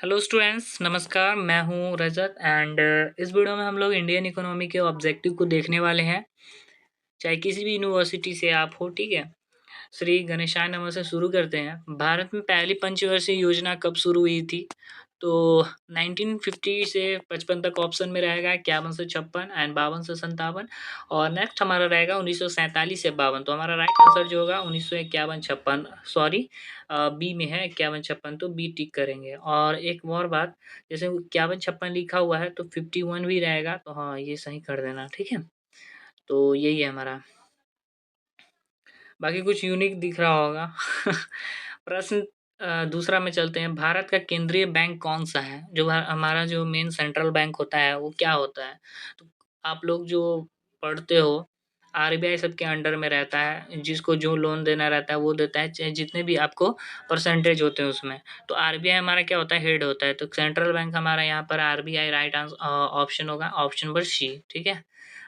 Hello students, नमस्कार। मैं हूं रजत एंड इस वीडियो में हम लोग इंडियन इकोनॉमी के ऑब्जेक्टिव को देखने वाले हैं। चाहे किसी भी यूनिवर्सिटी से आप हो, ठीक है। श्री गणेशाय नमः से शुरू करते हैं। भारत में पहली पंचवर्षीय योजना कब शुरू हुई थी? तो 1950 से 55 तक ऑप्शन में रहेगा, 51 से 56 एंड 52 से 57। और नेक्स्ट हमारा रहेगा 1947 से 52। तो हमारा राइट आंसर जो होगा 1951 56, सॉरी बी में है 51 56, तो बी टिक करेंगे। और एक और बात, जैसे 51 56 लिखा हुआ है तो 51 भी रहेगा, तो हाँ ये सही कर देना, ठीक है। तो यही है हमारा। बाकी कुछ यूनिक दिख रहा होगा। प्रश्न दूसरा में चलते हैं। भारत का केंद्रीय बैंक कौन सा है? जो हमारा जो मेन सेंट्रल बैंक होता है वो क्या होता है? तो आप लोग जो पढ़ते हो, आरबीआई सबके अंडर में रहता है। जिसको जो लोन देना रहता है वो देता है, चाहे जितने भी आपको परसेंटेज होते हैं उसमें। तो आरबीआई हमारा क्या होता है? हेड होता है। तो सेंट्रल बैंक हमारा यहाँ पर आरबीआई राइट ऑप्शन होगा, ऑप्शन नंबर सी, ठीक है।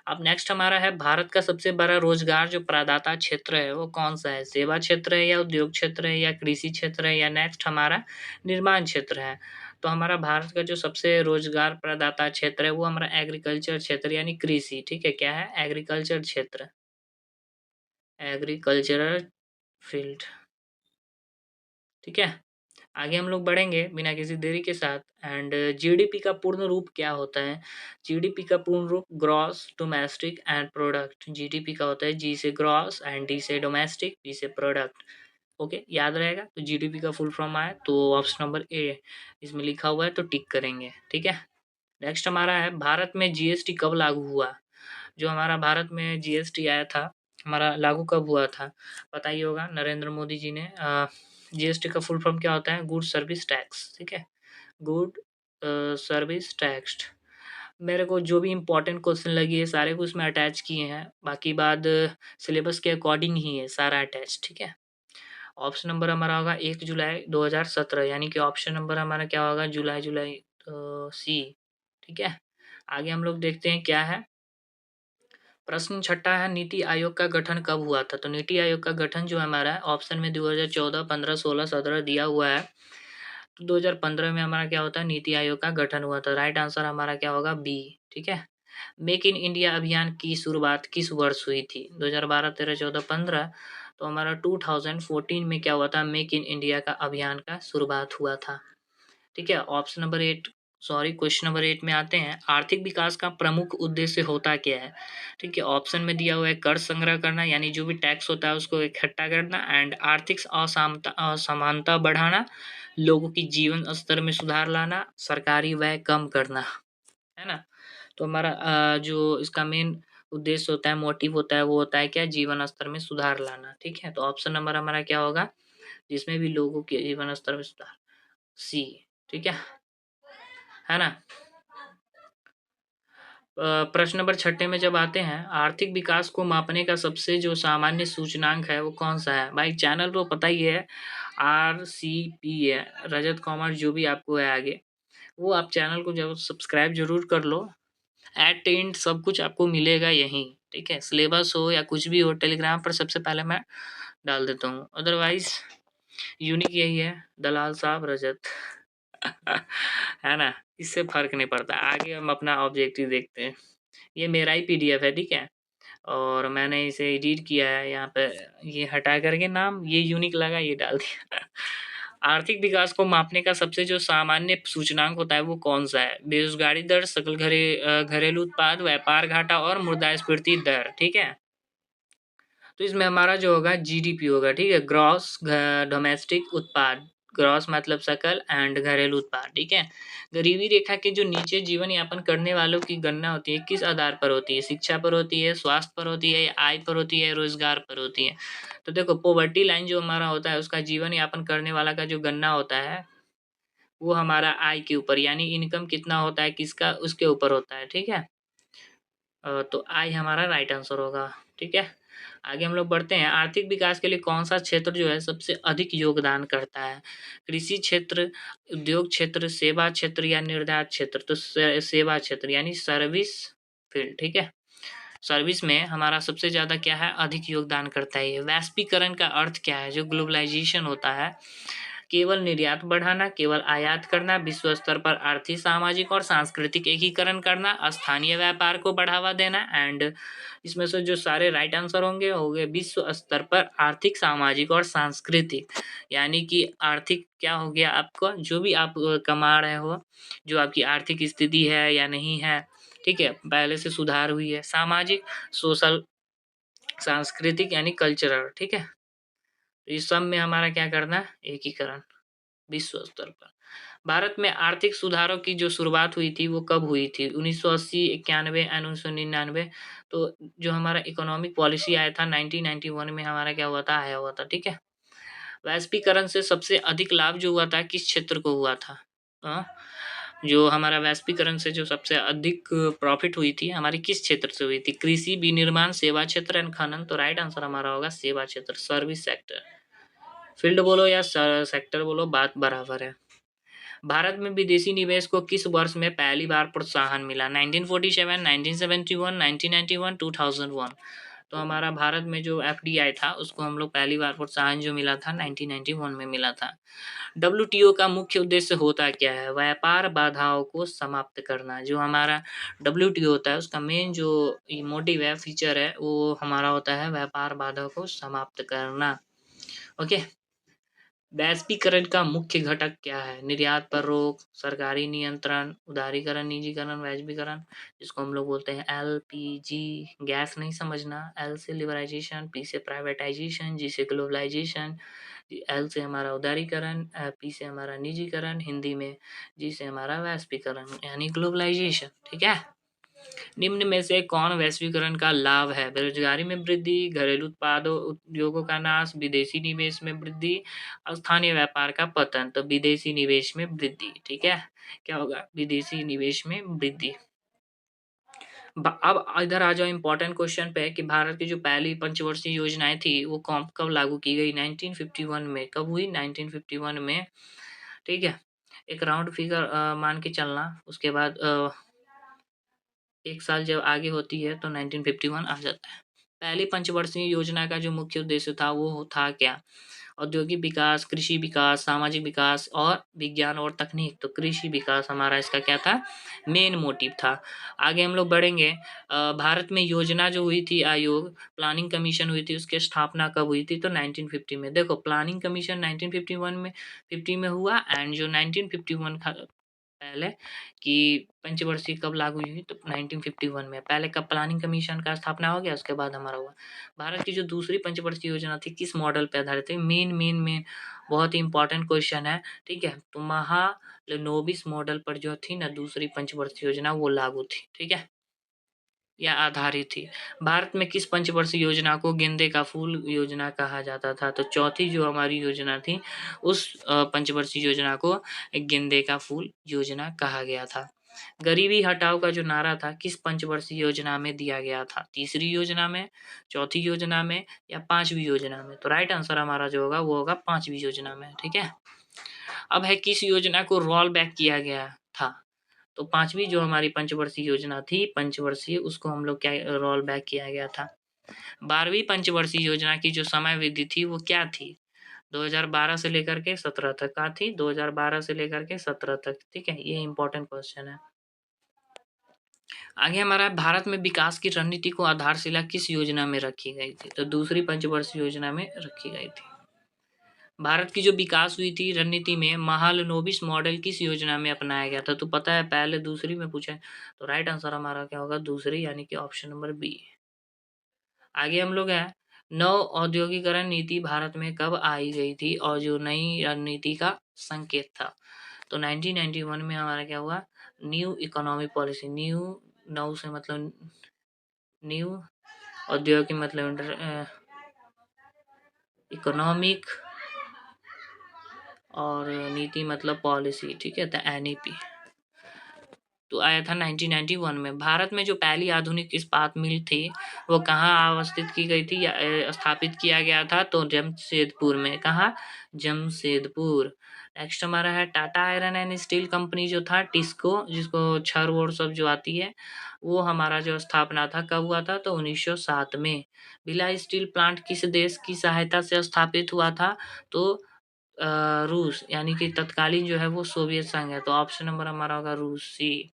अब नेक्स्ट हमारा है, भारत का सबसे बड़ा रोजगार जो प्रदाता क्षेत्र है वो कौन सा है? सेवा क्षेत्र है या उद्योग क्षेत्र है या कृषि क्षेत्र है या नेक्स्ट हमारा निर्माण क्षेत्र है? तो हमारा भारत का जो सबसे रोजगार प्रदाता क्षेत्र है वो हमारा एग्रीकल्चर क्षेत्र यानी कृषि, ठीक है। क्या है? एग्रीकल्चर क्षेत्र, एग्रीकल्चरल फील्ड, ठीक है। आगे हम लोग बढ़ेंगे बिना किसी देरी के साथ। एंड जीडीपी का पूर्ण रूप क्या होता है? जीडीपी का पूर्ण रूप gross domestic and product. GDP का होता है जी से ग्रॉस एंड डी से डोमेस्टिक, पी से प्रोडक्ट। ओके, याद रहेगा। तो जीडीपी का फुल फॉर्म आए तो ऑप्शन नंबर ए इसमें लिखा हुआ है, तो टिक करेंगे, ठीक है। नेक्स्ट हमारा है, भारत में जीएसटी कब लागू हुआ? जो हमारा भारत में जीएसटी आया था, हमारा लागू कब हुआ था? पता ही होगा, नरेंद्र मोदी जी ने। जीएसटी का फुल फॉर्म क्या होता है? गुड सर्विस टैक्स, ठीक है। Good service tax. मेरे को जो भी इम्पोर्टेंट क्वेश्चन लगी है सारे कुछ मैं अटैच किए हैं। बाकी बात सिलेबस के अकॉर्डिंग ही है सारा अटैच, ठीक है। ऑप्शन नंबर हमारा होगा 1 जुलाई 2017, यानी कि ऑप्शन नंबर हमारा क्या होगा? जुलाई जुलाई, सी, ठीक है। आगे हम लोग देखते हैं क्या है। प्रश्न छठा है, नीति आयोग का गठन कब हुआ था? तो नीति आयोग का गठन जो हमारा है ऑप्शन में 2014 15 16 17 दिया हुआ है। तो 2015 में हमारा क्या होता है? नीति आयोग का गठन हुआ था। राइट आंसर हमारा क्या होगा? बी, ठीक है। मेक इन इंडिया अभियान की शुरुआत किस वर्ष हुई थी? 2012 13 14 15। तो हमारा 2014 में क्या हुआ था? मेक इन इंडिया का अभियान का शुरुआत हुआ था, ठीक है। Option number 8, sorry question number 8 में आते हैं। आर्थिक विकास का प्रमुख उद्देश्य होता क्या है? ठीक है, ऑप्शन में दिया हुआ है कर संग्रह करना, यानी जो भी टैक्स होता है उसको इकट्ठा करना, एंड आर्थिक असमानता बढ़ाना, लोगों की जीवन स्तर में सुधार लाना, सरकारी व्यय कम करना, है ना। तो हमारा जो इसका मेन उद्देश्य होता है, मोटिव होता है, वो होता है क्या? जीवन स्तर में सुधार लाना, ठीक है। तो ऑप्शन नंबर हमारा क्या होगा? जिसमें भी लोगों के जीवन स्तर में सुधार, सी, ठीक है ना। प्रश्न नंबर छठे में जब आते हैं, आर्थिक विकास को मापने का सबसे जो सामान्य सूचनांक है वो कौन सा है? भाई चैनल तो पता ही है, RCP है, रजत कॉमर्स, जो भी आपको है आगे, वो आप चैनल को जब सब्सक्राइब जरूर कर लो। एट एंड सब कुछ आपको मिलेगा यहीं, ठीक है। सिलेबस हो या कुछ भी हो, टेलीग्राम पर सबसे पहले मैं डाल देता हूँ। अदरवाइज यूनिक यही है, दलाल साहब रजत। है ना, इससे फर्क नहीं पड़ता। आगे हम अपना ऑब्जेक्टिव देखते हैं। ये मेरा ही पीडीएफ है, ठीक है। और मैंने इसे एडिट किया है यहाँ पे, ये हटा करके नाम ये यूनिक लगा, ये डाल दिया। आर्थिक विकास को मापने का सबसे जो सामान्य सूचकांक होता है वो कौन सा है? बेरोजगारी दर, सकल घरेलू उत्पाद, व्यापार घाटा और मुद्रास्फीति दर, ठीक है। तो इसमें हमारा जो होगा जीडीपी होगा, ठीक है। ग्रॉस डोमेस्टिक उत्पाद, ग्रॉस मतलब सकल एंड घरेलू उत्पाद, ठीक है। गरीबी रेखा के जो नीचे जीवन यापन करने वालों की गणना होती है, किस आधार पर होती है? शिक्षा पर होती है, स्वास्थ्य पर होती है, या आय पर होती है, रोजगार पर होती है? तो देखो, पॉवर्टी लाइन जो हमारा होता है उसका जीवन यापन करने वाला का जो गणना होता है वो हमारा आय के ऊपर, यानी इनकम कितना होता है किसका, उसके ऊपर होता है, ठीक है। तो आई हमारा राइट आंसर होगा, ठीक है। आगे हम लोग बढ़ते हैं। आर्थिक विकास के लिए कौन सा क्षेत्र जो है सबसे अधिक योगदान करता है? कृषि क्षेत्र, उद्योग क्षेत्र, सेवा क्षेत्र या निर्यात क्षेत्र? तो सेवा क्षेत्र यानी सर्विस फील्ड, ठीक है। सर्विस में हमारा सबसे ज़्यादा क्या है? अधिक योगदान करता है ये। वैश्वीकरण का अर्थ क्या है? जो ग्लोबलाइजेशन होता है, केवल निर्यात बढ़ाना, केवल आयात करना, विश्व स्तर पर आर्थिक, सामाजिक और सांस्कृतिक एकीकरण करना, स्थानीय व्यापार को बढ़ावा देना एंड इसमें से जो सारे राइट आंसर होंगे हो गए विश्व स्तर पर आर्थिक, सामाजिक और सांस्कृतिक। यानी कि आर्थिक क्या हो गया आपका, जो भी आप कमा रहे हो, जो आपकी आर्थिक स्थिति है या नहीं है, ठीक है, पहले से सुधार हुई है। सामाजिक, सोशल, सांस्कृतिक यानी कल्चरल, ठीक है। तो इस सब में हमारा क्या करना है, एकीकरण विश्व स्तर पर। भारत में आर्थिक सुधारों की जो शुरुआत हुई थी वो कब हुई थी, 1980, 91 एंड 1999। तो जो हमारा इकोनॉमिक पॉलिसी आया था 1991 में हमारा क्या हुआ था, आया हुआ था, ठीक है। वैश्वीकरण से सबसे अधिक लाभ जो हुआ था किस क्षेत्र को हुआ था, हाँ? जो हमारा वैश्वीकरण से जो सबसे अधिक प्रॉफिट हुई थी हमारी किस क्षेत्र से हुई थी, कृषि, विनिर्माण, सेवा क्षेत्र एंड खनन। तो राइट आंसर हमारा होगा सेवा क्षेत्र, सर्विस सेक्टर। फील्ड बोलो या सेक्टर बोलो, बात बराबर है। भारत में विदेशी निवेश को किस वर्ष में पहली बार प्रोत्साहन मिला, 1947, 1971, 1991, 2001। तो हमारा भारत में जो एफडीआई था उसको हम लोग पहली बार प्रोत्साहन जो मिला था 1991 में मिला था। डब्ल्यूटीओ का मुख्य उद्देश्य होता क्या है, व्यापार बाधाओं को समाप्त करना। जो हमारा डब्ल्यूटीओ होता है उसका मेन जो मोटिव है, फीचर है, वो हमारा होता है व्यापार बाधा को समाप्त करना। ओके। वैश्वीकरण का मुख्य घटक क्या है, निर्यात पर रोक, सरकारी नियंत्रण, उदारीकरण, निजीकरण, वैश्वीकरण। जिसको हम लोग बोलते हैं एलपीजी, गैस नहीं समझना। एल से लिबराइजेशन, पी से प्राइवेटाइजेशन, जी से ग्लोबलाइजेशन, एल से हमारा उदारीकरण, पी से हमारा निजीकरण, हिंदी में जी से हमारा वैश्वीकरण यानी ग्लोबलाइजेशन, ठीक है। निम्न में से कौन वैश्वीकरण का लाभ है, बेरोजगारी में वृद्धि, घरेलू उत्पादों उद्योगों का नाश, विदेशी निवेश में वृद्धि, स्थानीय व्यापार का पतन। तो विदेशी निवेश में वृद्धि, ठीक है, क्या होगा, विदेशी निवेश में वृद्धि। अब इधर आ जाओ इम्पोर्टेंट क्वेश्चन पे कि भारत की जो पहली पंचवर्षीय योजनाएं थी वो कब लागू की गई, 1951 में। कब हुई, 1951 में, ठीक है। एक राउंड फिगर मान के चलना, उसके बाद एक साल जब आगे होती है तो 1951 आ जाता है। पहली पंचवर्षीय योजना का जो मुख्य उद्देश्य था वो था क्या, औद्योगिक विकास, कृषि विकास, सामाजिक विकास और विज्ञान और तकनीक। तो कृषि विकास हमारा इसका क्या था, मेन मोटिव था। आगे हम लोग बढ़ेंगे। भारत में योजना जो हुई थी, आयोग, प्लानिंग कमीशन हुई थी, उसकी स्थापना कब हुई थी, तो 1950 में। देखो प्लानिंग कमीशन 1951 में 50 में हुआ एंड जो 1951 पहले कि पंचवर्षीय कब लागू हुई, तो 1951 में। पहले कब प्लानिंग कमीशन का स्थापना हो गया, उसके बाद हमारा हुआ। भारत की जो दूसरी पंचवर्षीय योजना थी किस मॉडल पे आधारित थी, मेन बहुत ही इंपॉर्टेंट क्वेश्चन है, ठीक है। तो महालनोबिस मॉडल पर जो थी ना दूसरी पंचवर्षीय योजना वो लागू थी, ठीक है, या आधारित थी। भारत में किस पंचवर्षीय योजना को गेंदे का फूल योजना कहा जाता था, तो चौथी जो हमारी योजना थी उस पंचवर्षीय योजना को गेंदे का फूल योजना कहा गया था। गरीबी हटाओ का जो नारा था किस पंचवर्षीय योजना में दिया गया था, तीसरी योजना में, चौथी योजना में या पांचवी योजना में। तो राइट आंसर हमारा जो होगा वो होगा पांचवी योजना में, ठीक है। अब है किस योजना को रोल बैक किया गया था, तो पांचवी जो हमारी पंचवर्षीय योजना थी पंचवर्षीय, उसको हम लोग क्या रोल बैक किया गया था। 12वीं पंचवर्षीय योजना की जो समय विधि थी वो क्या थी, 2012 से लेकर के 17 तक का थी, 2012 से लेकर के 17 तक, ठीक है। ये इंपॉर्टेंट क्वेश्चन है। आगे हमारा भारत में विकास की रणनीति को आधारशिला किस योजना में रखी गई थी, तो दूसरी पंचवर्षीय योजना में रखी गई थी। भारत की जो विकास हुई थी रणनीति में महालनोबिस मॉडल किस योजना में अपनाया गया था, तो पता है पहले दूसरी में पूछा है, तो राइट आंसर हमारा क्या होगा, दूसरी यानी कि ऑप्शन नंबर बी। आगे हम लोग हैं, नव औद्योगिकरण नीति भारत में कब आई गई थी और जो नई रणनीति का संकेत था, तो 1991 में हमारा क्या हुआ, न्यू इकोनॉमिक पॉलिसी। न्यू, नव से मतलब न्यू, औद्योगिक मतलब इकोनॉमिक और नीति मतलब पॉलिसी, ठीक है, तो एनईपी। तो आया था 1991 में। भारत में जो पहली आधुनिक इस्पात मिल थी वो कहाँ अवस्थित की गई थी या स्थापित किया गया था, तो जमशेदपुर में। कहाँ, जमशेदपुर। नेक्स्ट हमारा है Tata iron and steel company जो था, टिस्को, जिसको छर वोर सब जो आती है, वो हमारा जो स्थापना था कब हुआ था, तो 1907 में। भिलाई स्टील प्लांट किस देश की सहायता से स्थापित हुआ था, तो रूस, यानी कि तत्कालीन जो है वो सोवियत संघ है, तो ऑप्शन नंबर हमारा होगा रूस, सी।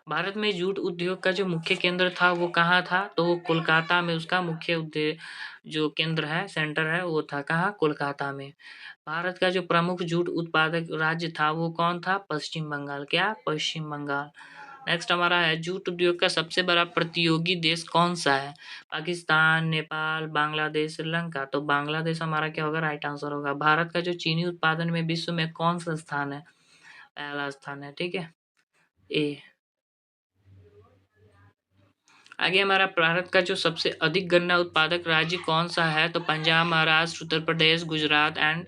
भारत में जूट उद्योग का जो मुख्य केंद्र था वो कहाँ था? तो वो कोलकाता में उसका मुख्य जो केंद्र है, सेंटर है, वो था कहाँ? कोलकाता में। भारत का जो प्रमुख जूट उत्पादक राज्य था वो कौन था? पश्चिम बंगाल। क्या? पश्चिम बंगाल। नेक्स्ट हमारा है, जूट उद्योग का सबसे बड़ा प्रतियोगी देश कौन सा है? पाकिस्तान, नेपाल, बांग्लादेश, श्रीलंका। तो बांग्लादेश हमारा क्या होगा? राइट आंसर होगा। भारत का जो चीनी उत्पादन में विश्व में कौन सा स्थान है? पहला स्थान है, ठीक है, ए। आगे हमारा, भारत का जो सबसे अधिक गन्ना उत्पादक राज्य कौन सा है? तो Punjab, Maharashtra, Uttar Pradesh, Gujarat and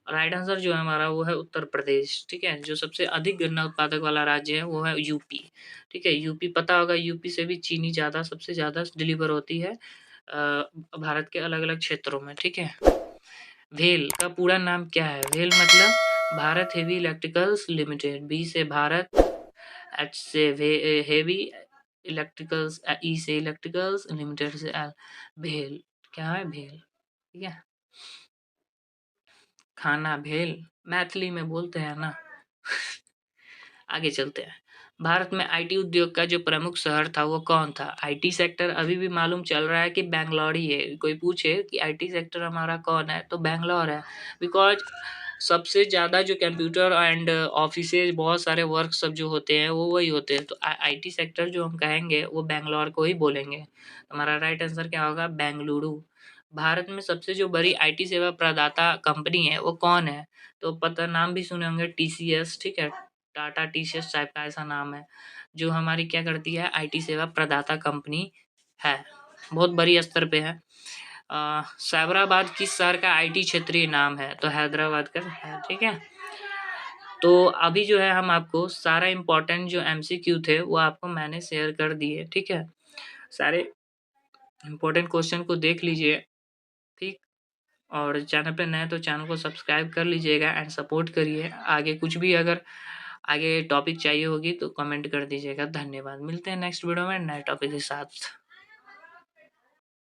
right answer जो है हमारा वो है उत्तर प्रदेश, ठीक है। जो सबसे अधिक गन्ना उत्पादक वाला राज्य है वो है यूपी, ठीक है। यूपी पता होगा, यूपी से भी चीनी ज़्यादा, सबसे ज़्यादा डिलीवर होती है भारत के अलग अलग क्षेत्रों में, ठीक है। भेल का पूरा नाम क्या है? भेल मतलब Bharat heavy electricals limited. B से भारत, एच से हेवी इलेक्ट्रिकल्स, ई से इलेक्ट्रिकल्स, लिमिटेड से एल। भेल क्या है? भेल, ठीक है। खाना भेल मैथिली में बोलते हैं ना। आगे चलते हैं। भारत में आईटी उद्योग का जो प्रमुख शहर था वो कौन था? आईटी सेक्टर अभी भी मालूम चल रहा है कि बैंगलोर ही है। कोई पूछे कि आईटी सेक्टर हमारा कौन है, तो बैंगलोर है। बिकॉज सबसे ज़्यादा जो कंप्यूटर एंड ऑफिसेज, बहुत सारे वर्क सब जो होते हैं वो वही होते हैं। तो आईटी सेक्टर जो हम कहेंगे वो बैंगलोर को ही बोलेंगे। हमारा राइट आंसर क्या होगा? बेंगलुरु। भारत में सबसे जो बड़ी आईटी सेवा प्रदाता कंपनी है वो कौन है? तो पता, नाम भी सुने होंगे, टीसीएस, ठीक है। टाटा टीसीएस टाइप का ऐसा नाम है, जो हमारी क्या करती है? आईटी सेवा प्रदाता कंपनी है, बहुत बड़ी स्तर पे है। साइबराबाद किस शहर का आईटी क्षेत्रीय नाम है? तो हैदराबाद का है, ठीक है। तो अभी जो है हम आपको सारा इम्पोर्टेंट जो एमसीक्यू थे वो आपको मैंने शेयर कर दिए, ठीक है। सारे इम्पोर्टेंट क्वेश्चन को देख लीजिए, ठीक। और चैनल पे नए तो चैनल को सब्सक्राइब कर लीजिएगा एंड सपोर्ट करिए। आगे कुछ भी अगर आगे टॉपिक चाहिए होगी तो कमेंट कर दीजिएगा। धन्यवाद। मिलते हैं नेक्स्ट वीडियो में नए टॉपिक के साथ।